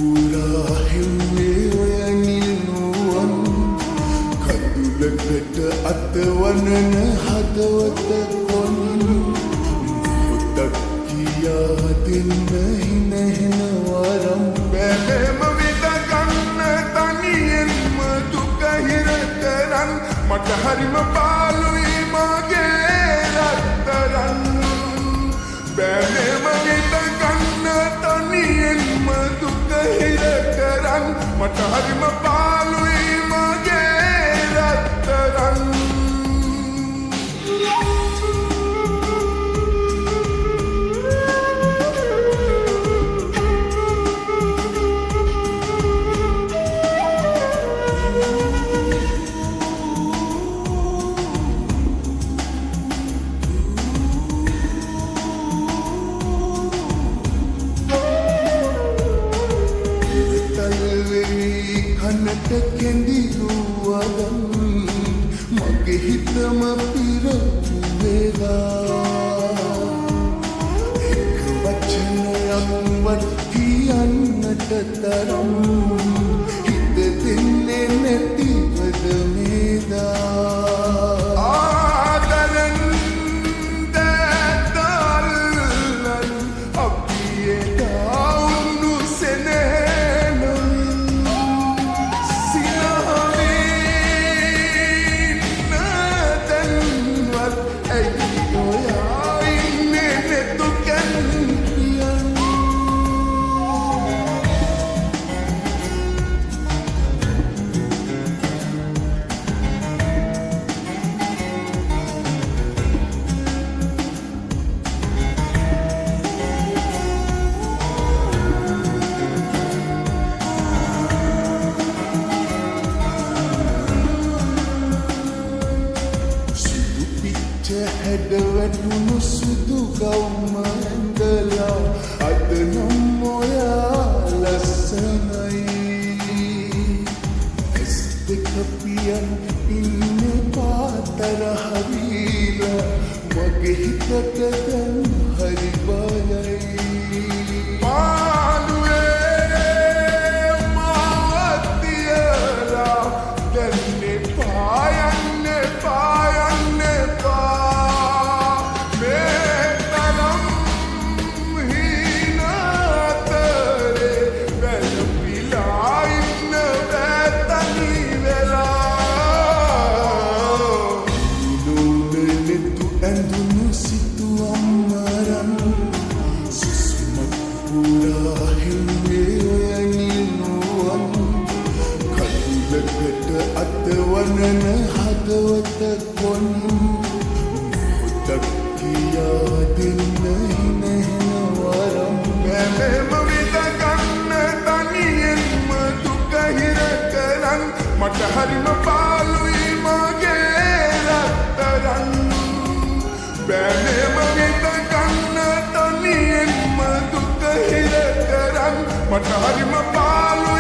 පුරා හෙව්වේ ඔය නිල්නුවන් කඳුලකට අතවනන හදවත කොනින් මුහුදක් කියා දෙන්න හිනහෙන වරම් බැලෙම විදගන්න තනියෙන්ම දුක හිර කරන් මට හරිම පාළුයි මගේ රත්තරන් බැලෙම විදගන්න තනියෙන්ම දුක හිර කරන් මට හරිම පාළුයි මගේ රත්තරන් කනට කෙඳිරුවදන් මගේ හිතම පිරපු වේලා එක වචනයක්වත් කියන්නට තරම් හිත දෙන්නේ නැතිවද මේදා ආදරෙන් දැතල්ලන් අපියේ දාවුණු සෙනෙහ හැඩවැටුණු සුදු ගවුම ඇඳලා අද නම් ඔයා ලස්සනයි ඇස් දෙක පියන් ඉන්නේ පාතර හරිලා මගේ හිතට දැන් හරි බයයි පාළුවේ මාවත් තියලා දැන්නේ පායන්නේ පායන්නේ ඇඳුණු සිතු අම්මරන් සුසුමක් පුරා හෙව්වේ ඔය නිල්නුවන් කඳුලකට අතවනන හදවත කොනින් මුහුදක් කියා දෙන්න හිනහෙන වරම් බැලෙම විදගන්න තනියෙන්ම දුක හිර කරන් මට හරිම පාළුයි මගේ රත්තරන් බැලෙම විදගන්න තනියෙන්ම දුක හිර කරන් මට හරිම පාළුයි